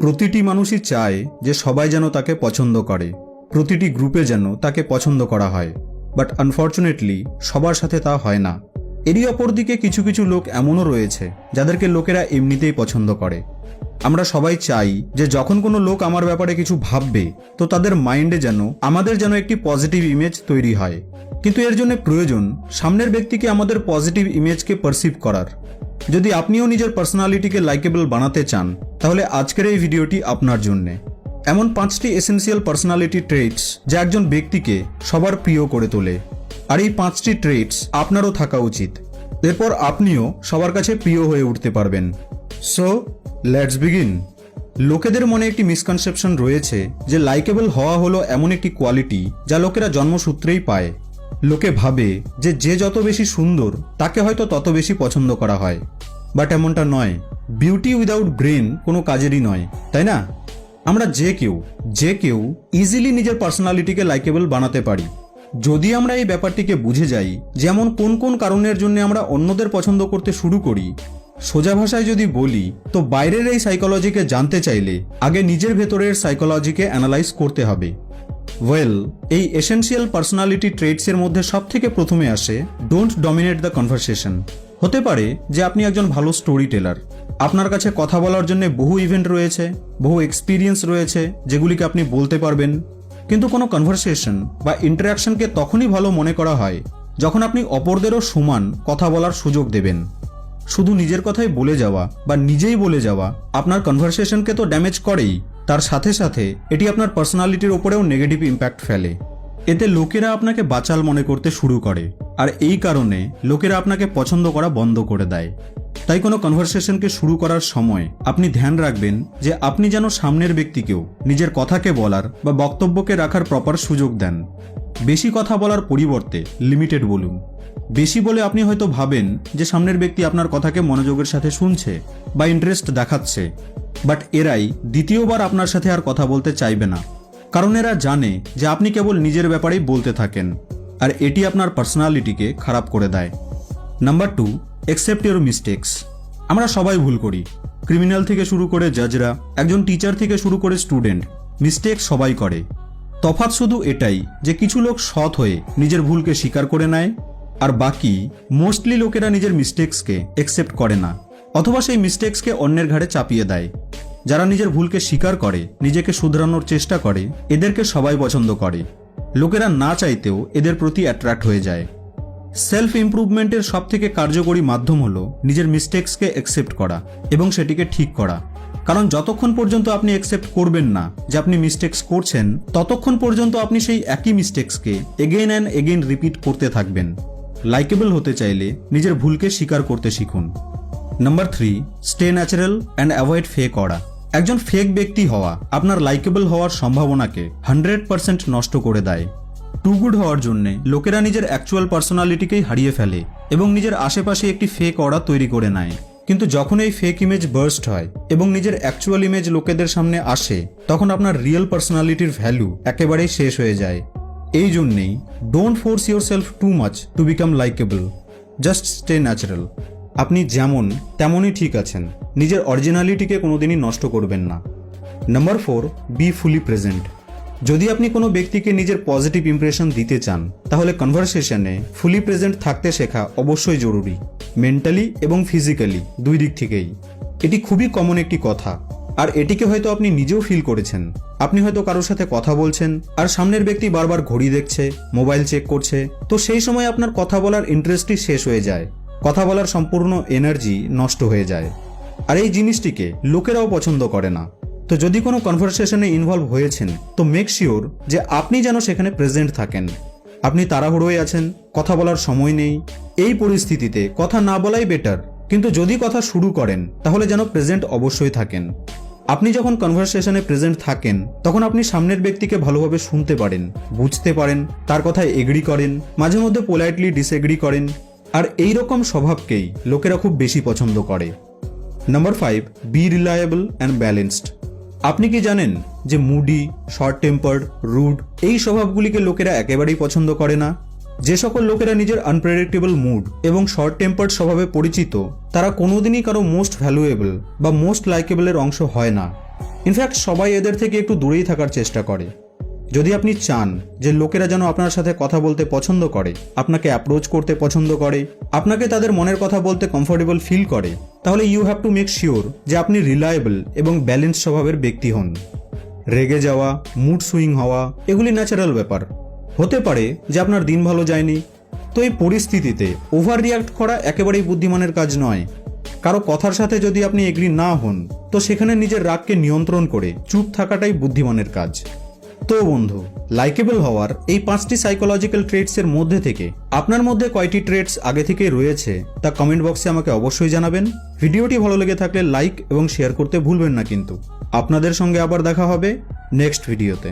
প্রতিটি মানুষই চায় যে সবাই যেন তাকে পছন্দ করে, প্রতিটি গ্রুপে যেন তাকে পছন্দ করা হয়। বাট আনফর্চুনেটলি সবার সাথে তা হয় না। এরই অপরদিকে কিছু কিছু লোক এমনও রয়েছে যাদেরকে লোকেরা এমনিতেই পছন্দ করে। আমরা সবাই চাই যে যখন কোনো লোক আমার ব্যাপারে কিছু ভাববে তো তাদের মাইন্ডে যেন আমাদের যেন একটি পজিটিভ ইমেজ তৈরি হয়। কিন্তু এর জন্য প্রয়োজন সামনের ব্যক্তিকে আমাদের পজিটিভ ইমেজকে পারসিভ করার। যদি আপনিও নিজের পার্সোনালিটিকে লাইকেবল বানাতে চান তাহলে আজকের এই ভিডিওটি আপনার জন্যে। এমন 5টি এসেনশিয়াল পার্সোনালিটি ট্রেটস যা একজন ব্যক্তিকে সবার প্রিয় করে তোলে, আর এই 5টি ট্রেটস আপনারও থাকা উচিত। এরপর আপনিও সবার কাছে প্রিয় হয়ে উঠতে পারবেন। So let's begin. লোকেদের মনে একটি মিসকনসেপশন রয়েছে যে লাইকেবল হওয়া হলো এমন একটি কোয়ালিটি যা লোকেরা জন্মসূত্রেই পায়। লোকে ভাবে যে যে যত বেশি সুন্দর তাকে হয়তো তত বেশি পছন্দ করা হয়। বাট এমনটা নয়। বিউটি উইদাউট ব্রেন কোনো কাজেরই নয়, তাই না? আমরা যে কেউ ইজিলি নিজের পার্সোনালিটিকে লাইকেবল বানাতে পারি যদি আমরা এই ব্যাপারটিকে বুঝে যাই। যেমন কোন কোন কারণের জন্য আমরা অন্যদের পছন্দ করতে শুরু করি। সোজা ভাষায় যদি বলি তো বাইরের এই সাইকোলজিকে জানতে চাইলে আগে নিজের ভেতরের সাইকোলজিকে অ্যানালাইজ করতে হবে। এই এসেনশিয়াল পার্সোনালিটি ট্রেটসের মধ্যে সবথেকে প্রথমে আসে ডোন্ট ডমিনেট দ্য কনভারসেশন। হতে পারে যে আপনি একজন ভালো স্টোরি টেলার, আপনার কাছে কথা বলার জন্য বহু ইভেন্ট রয়েছে, বহু এক্সপিরিয়েন্স রয়েছে যেগুলিকে আপনি বলতে পারবেন। কিন্তু কোনো কনভারসেশন বা ইন্টারাকশনকে তখনই ভালো মনে করা হয় যখন আপনি অপরদেরও সমান কথা বলার সুযোগ দেবেন। শুধু নিজের কথাই বলে যাওয়া বা নিজেই বলে যাওয়া আপনার কনভারসেশনকে তো ড্যামেজ করেই, তার সাথে সাথে এটি আপনার পার্সোনালিটির ওপরেও নেগেটিভ ইম্প্যাক্ট ফেলে। এতে লোকেরা আপনাকে বাচাল মনে করতে শুরু করে, আর এই কারণে লোকেরা আপনাকে পছন্দ করা বন্ধ করে দেয়। তাই কোনো কনভারসেশনকে শুরু করার সময় আপনি ধ্যান রাখবেন যে আপনি যেন সামনের ব্যক্তিকেও নিজের কথাকে বলার বা বক্তব্যকে রাখার প্রপার সুযোগ দেন। বেশি কথা বলার পরিবর্তে লিমিটেড বলুন। বেশি বলে আপনি হয়তো ভাবেন যে সামনের ব্যক্তি আপনার কথাকে মনোযোগের সাথে শুনছে বা ইন্টারেস্ট দেখাচ্ছে, বাট এরাই দ্বিতীয়বার আপনার সাথে আর কথা বলতে চাইবে না, কারণ এরা জানে যে আপনি কেবল নিজের ব্যাপারেই বলতে থাকেন, আর এটি আপনার পার্সোনালিটিকে খারাপ করে দেয়। Number 2, accept your mistakes. আমরা সবাই ভুল করি। ক্রিমিনাল থেকে শুরু করে জাজরা, একজন টিচার থেকে শুরু করে স্টুডেন্ট, মিস্টেক সবাই করে। তফাৎ শুধু এটাই যে কিছু লোক সৎ হয়ে নিজের ভুলকে স্বীকার করে নেয়, আর বাকি মোস্টলি লোকেরা নিজের মিস্টেক্সকে অ্যাকসেপ্ট করে না, অথবা সেই মিস্টেক্সকে অন্যের ঘাড়ে চাপিয়ে দেয়। যারা নিজের ভুলকে স্বীকার করে, নিজেকে শুধরানোর চেষ্টা করে, এদেরকে সবাই পছন্দ করে। লোকেরা না চাইতেও এদের প্রতি অ্যাট্রাক্ট হয়ে যায়। সেলফ ইমপ্রুভমেন্টের সবথেকে কার্যকরী মাধ্যম হলো নিজের মিস্টেক্সকে অ্যাকসেপ্ট করা এবং সেটিকে ঠিক করা। কারণ যতক্ষণ পর্যন্ত আপনি অ্যাকসেপ্ট করবেন না যে আপনি মিস্টেক্স করছেন, ততক্ষণ পর্যন্ত আপনি সেই একই মিস্টেক্সকে এগেইন অ্যান্ড এগেইন রিপিট করতে থাকবেন। লাইকেবল হতে চাইলে নিজের ভুলকে স্বীকার করতে শিখুন। Number 3, stay natural and avoid fake aura. একজন ফেক ব্যক্তি হওয়া আপনার লাইকেবল হওয়ার সম্ভাবনাকে 100% নষ্ট করে দেয়। টু গুড হওয়ার জন্য লোকেরা নিজের অ্যাকচুয়াল পার্সোনালিটিকেই হারিয়ে ফেলে এবং নিজের আশেপাশে একটি ফেক অরা তৈরি করে নেয়। কিন্তু যখন এই ফেক ইমেজ বার্স্ট হয় এবং নিজের অ্যাকচুয়াল ইমেজ লোকেদের সামনে আসে, তখন আপনার রিয়েল পার্সোনালিটির ভ্যালু একেবারেই শেষ হয়ে যায়। এই জন্যেই don't force your self too much to become likeable, just stay natural. আপনি যেমন তেমনই ঠিক আছেন, নিজের অরিজিনালিটিকে কোনোদিনই নষ্ট করবেন না। নাম্বার 4, বি ফুলি প্রেজেন্ট। যদি আপনি কোনো ব্যক্তিকে নিজের পজিটিভ ইমপ্রেশন দিতে চান তাহলে কনভারসেশনে ফুলি প্রেজেন্ট থাকতে শেখা অবশ্যই জরুরি, মেন্টালি এবং ফিজিক্যালি দুই দিক থেকেই। এটি খুবই কমন একটি কথা, আর এটিকে হয়তো আপনি নিজেও ফিল করেছেন। আপনি হয়তো কারোর সাথে কথা বলছেন আর সামনের ব্যক্তি বারবার ঘড়ি দেখছে, মোবাইল চেক করছে, তো সেই সময় আপনার কথা বলার ইন্টারেস্টই শেষ হয়ে যায়, কথা বলার সম্পূর্ণ এনার্জি নষ্ট হয়ে যায়। আর এই জিনিসটিকে লোকেরাও পছন্দ করে না। তো যদি কোনো কনভারসেশনে ইনভলভ হয়েছেন তো মেক শিওর যে আপনি যেন সেখানে প্রেজেন্ট থাকেন। আপনি তাড়াহুড়োয় আছেন, কথা বলার সময় নেই, এই পরিস্থিতিতে কথা না বলাই বেটার, কিন্তু যদি কথা শুরু করেন তাহলে যেন প্রেজেন্ট অবশ্যই থাকেন। আপনি যখন কনভারসেশনে প্রেজেন্ট থাকেন তখন আপনি সামনের ব্যক্তিকে ভালোভাবে শুনতে পারেন, বুঝতে পারেন, তার কথায় এগ্রি করেন, মাঝে মধ্যে পোলাইটলি ডিসএগ্রি করেন, আর এই রকম স্বভাবকেই লোকেরা খুব বেশি পছন্দ করে। Number 5, be reliable and balanced. আপনি কি জানেন যে মুডি, শর্ট টেম্পার্ড, রুড এই স্বভাবগুলিকে লোকেরা একেবারেই পছন্দ করে না? যে সকল লোকেরা নিজের আনপ্রেডিক্টেবল মুড এবং শর্ট টেম্পার্ড স্বভাবে পরিচিত, তারা কোনোদিনই কারো মোস্ট ভ্যালুয়েবল বা মোস্ট লাইকেবলের অংশ হয় না। ইনফ্যাক্ট সবাই এদের থেকে একটু দূরেই থাকার চেষ্টা করে। যদি আপনি চান যে লোকেরা যেন আপনার সাথে কথা বলতে পছন্দ করে, আপনাকে অ্যাপ্রোচ করতে পছন্দ করে, আপনাকে তাদের মনের কথা বলতে কমফোর্টেবল ফিল করে, তাহলে you have to make sure যে আপনি রিলায়েবল এবং ব্যালেন্স স্বভাবের ব্যক্তি হন। রেগে যাওয়া, মুড সুইং হওয়া এগুলি ন্যাচারাল ব্যাপার। হতে পারে যে আপনার দিন ভালো যায়নি, তো এই পরিস্থিতিতে ওভার রিয়াক্ট করা একেবারেই বুদ্ধিমানের কাজ নয়। কারো কথার সাথে যদি আপনি এগ্রি না হন, তো সেখানে নিজের রাগকে নিয়ন্ত্রণ করে চুপ থাকাটাই বুদ্ধিমানের কাজ। তো বন্ধু, লাইকেবল হওয়ার এই 5টি সাইকোলজিক্যাল ট্রেটসের মধ্যে থেকে আপনার মধ্যে কয়টি ট্রেটস আগে থেকে রয়েছে তা কমেন্ট বক্সে আমাকে অবশ্যই জানাবেন। ভিডিওটি ভালো লেগে থাকলে লাইক এবং শেয়ার করতে ভুলবেন না কিন্তু। আপনাদের সঙ্গে আবার দেখা হবে নেক্সট ভিডিওতে।